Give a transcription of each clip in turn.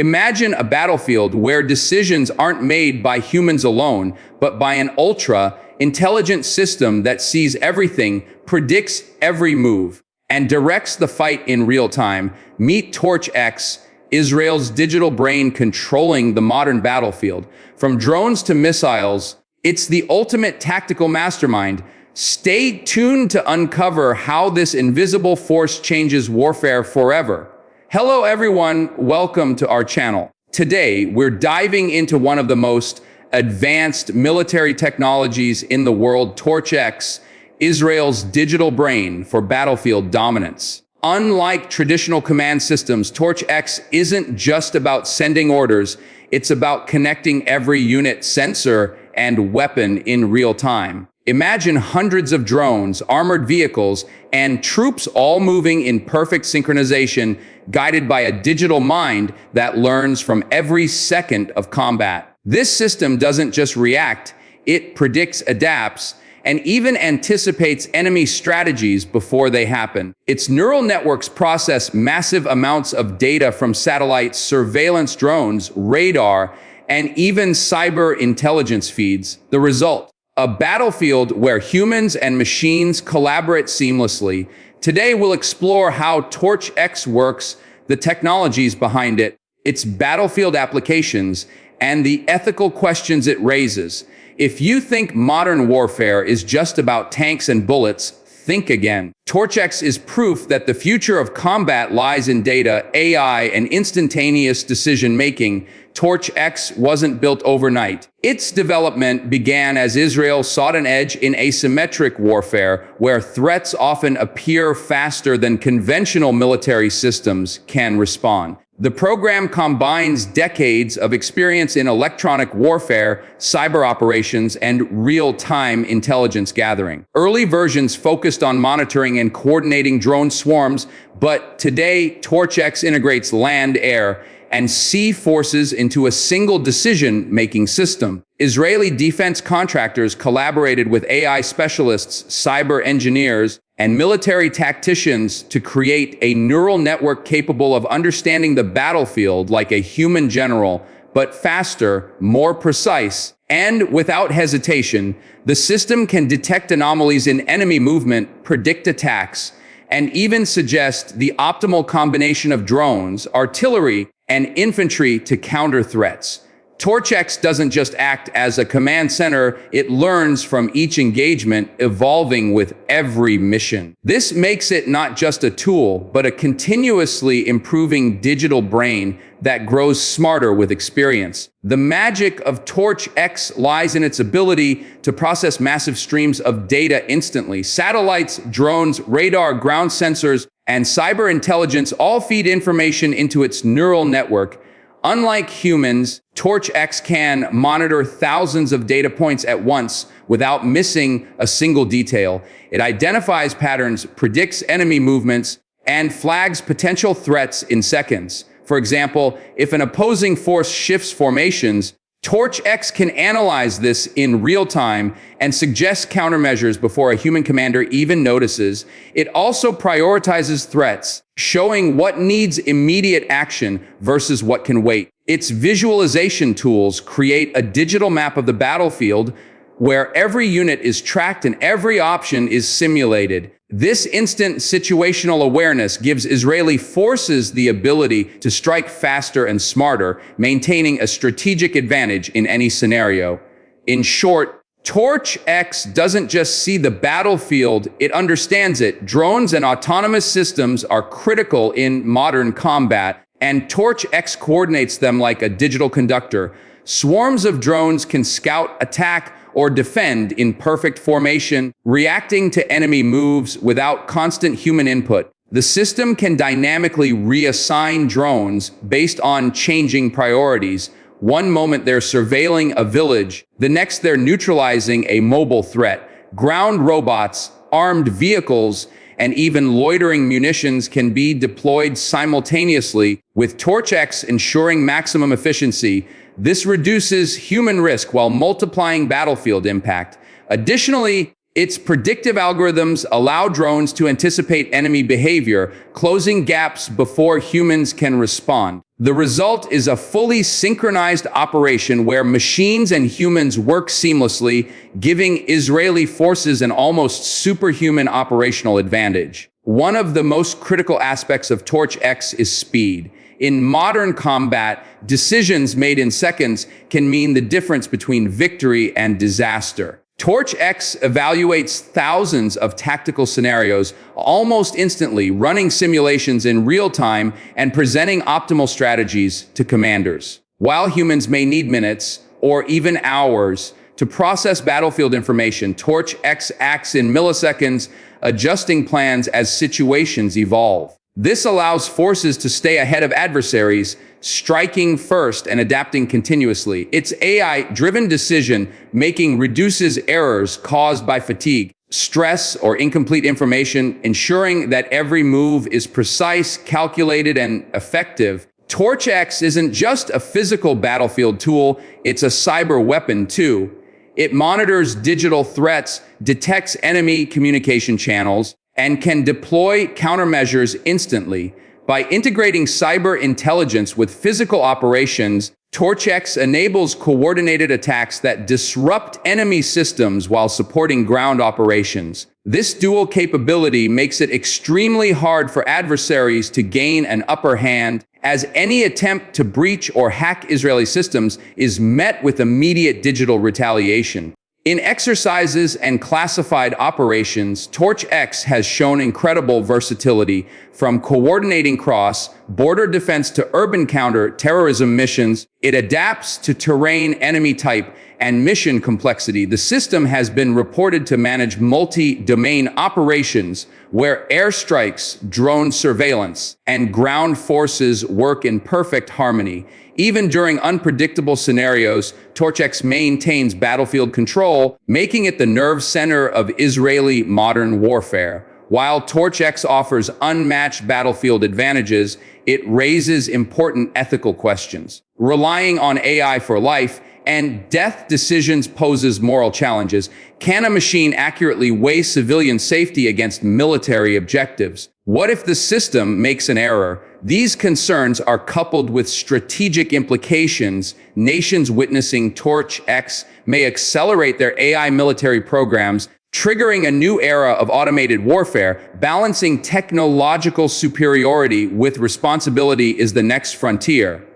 Imagine a battlefield where decisions aren't made by humans alone, but by an ultra-intelligent system that sees everything, predicts every move, and directs the fight in real time. Meet Torch X, Israel's digital brain controlling the modern battlefield. From drones to missiles, it's the ultimate tactical mastermind. Stay tuned to uncover how this invisible force changes warfare forever. Hello everyone, welcome to our channel. Today, we're diving into one of the most advanced military technologies in the world, Torch X, Israel's digital brain for battlefield dominance. Unlike traditional command systems, Torch X isn't just about sending orders, it's about connecting every unit, sensor, and weapon in real time. Imagine hundreds of drones, armored vehicles, and troops all moving in perfect synchronization, guided by a digital mind that learns from every second of combat. This system doesn't just react, it predicts, adapts, and even anticipates enemy strategies before they happen. Its neural networks process massive amounts of data from satellites, surveillance drones, radar, and even cyber intelligence feeds. The result: a battlefield where humans and machines collaborate seamlessly. Today, we'll explore how Torch X works, the technologies behind it, its battlefield applications, and the ethical questions it raises. If you think modern warfare is just about tanks and bullets, think again. Torch X is proof that the future of combat lies in data, AI, and instantaneous decision-making. Torch X wasn't built overnight. Its development began as Israel sought an edge in asymmetric warfare, where threats often appear faster than conventional military systems can respond. The program combines decades of experience in electronic warfare, cyber operations, and real-time intelligence gathering. Early versions focused on monitoring and coordinating drone swarms, but today, Torch X integrates land, air, and sea forces into a single decision-making system. Israeli defense contractors collaborated with AI specialists, cyber engineers, and military tacticians to create a neural network capable of understanding the battlefield like a human general, but faster, more precise, and without hesitation. The system can detect anomalies in enemy movement, predict attacks, and even suggest the optimal combination of drones, artillery, and infantry to counter threats. Torch X doesn't just act as a command center, it learns from each engagement, evolving with every mission. This makes it not just a tool, but a continuously improving digital brain that grows smarter with experience. The magic of Torch X lies in its ability to process massive streams of data instantly. Satellites, drones, radar, ground sensors, and cyber intelligence all feed information into its neural network. Unlike humans, Torch X can monitor thousands of data points at once without missing a single detail. It identifies patterns, predicts enemy movements, and flags potential threats in seconds. For example, if an opposing force shifts formations, Torch X can analyze this in real time and suggest countermeasures before a human commander even notices. It also prioritizes threats, showing what needs immediate action versus what can wait. Its visualization tools create a digital map of the battlefield where every unit is tracked and every option is simulated. This instant situational awareness gives Israeli forces the ability to strike faster and smarter, maintaining a strategic advantage in any scenario. In short, Torch X doesn't just see the battlefield, it understands it. Drones and autonomous systems are critical in modern combat, and Torch X coordinates them like a digital conductor. Swarms of drones can scout, attack, or defend in perfect formation, reacting to enemy moves without constant human input. The system can dynamically reassign drones based on changing priorities. One moment they're surveilling a village, the next they're neutralizing a mobile threat. Ground robots, armed vehicles, and even loitering munitions can be deployed simultaneously, with Torch X ensuring maximum efficiency. This reduces human risk while multiplying battlefield impact. Additionally, Its predictive algorithms allow drones to anticipate enemy behavior, closing gaps before humans can respond. The result is a fully synchronized operation where machines and humans work seamlessly, giving Israeli forces an almost superhuman operational advantage. One of the most critical aspects of Torch X is speed. In modern combat, decisions made in seconds can mean the difference between victory and disaster. Torch X evaluates thousands of tactical scenarios almost instantly, running simulations in real time and presenting optimal strategies to commanders. While humans may need minutes or even hours to process battlefield information, Torch X acts in milliseconds, adjusting plans as situations evolve. This allows forces to stay ahead of adversaries, striking first and adapting continuously. Its AI-driven decision-making reduces errors caused by fatigue, stress, or incomplete information, ensuring that every move is precise, calculated, and effective. Torch X isn't just a physical battlefield tool, it's a cyber weapon too. It monitors digital threats, detects enemy communication channels, and can deploy countermeasures instantly. By integrating cyber intelligence with physical operations, Torch X enables coordinated attacks that disrupt enemy systems while supporting ground operations. This dual capability makes it extremely hard for adversaries to gain an upper hand, as any attempt to breach or hack Israeli systems is met with immediate digital retaliation. In exercises and classified operations, Torch X has shown incredible versatility, from coordinating cross-border defense to urban counter-terrorism missions. It adapts to terrain, enemy type, and mission complexity. The system has been reported to manage multi-domain operations where airstrikes, drone surveillance, and ground forces work in perfect harmony. Even during unpredictable scenarios, Torch X maintains battlefield control, making it the nerve center of Israeli modern warfare. While Torch X offers unmatched battlefield advantages, it raises important ethical questions. Relying on AI for life and death decisions poses moral challenges. Can a machine accurately weigh civilian safety against military objectives? What if the system makes an error? These concerns are coupled with strategic implications. Nations witnessing Torch X may accelerate their AI military programs, triggering a new era of automated warfare. Balancing technological superiority with responsibility is the next frontier.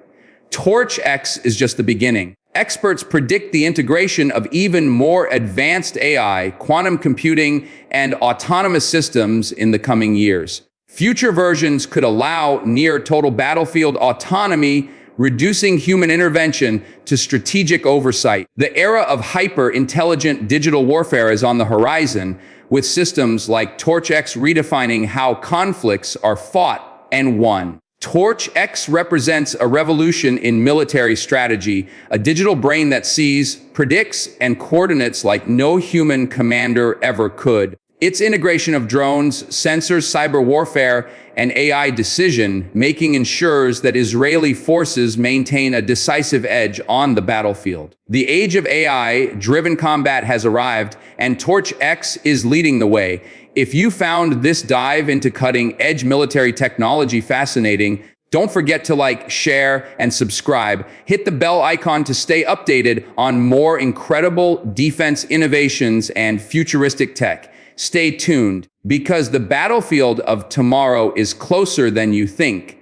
Torch X is just the beginning. Experts predict the integration of even more advanced AI, quantum computing, and autonomous systems in the coming years. Future versions could allow near-total battlefield autonomy, reducing human intervention to strategic oversight. The era of hyper-intelligent digital warfare is on the horizon, with systems like Torch X redefining how conflicts are fought and won. Torch X represents a revolution in military strategy, a digital brain that sees, predicts, and coordinates like no human commander ever could. Its integration of drones, sensors, cyber warfare, and AI decision-making ensures that Israeli forces maintain a decisive edge on the battlefield. The age of AI-driven combat has arrived, and Torch X is leading the way. If you found this dive into cutting-edge military technology fascinating, don't forget to like, share, and subscribe. Hit the bell icon to stay updated on more incredible defense innovations and futuristic tech. Stay tuned, because the battlefield of tomorrow is closer than you think.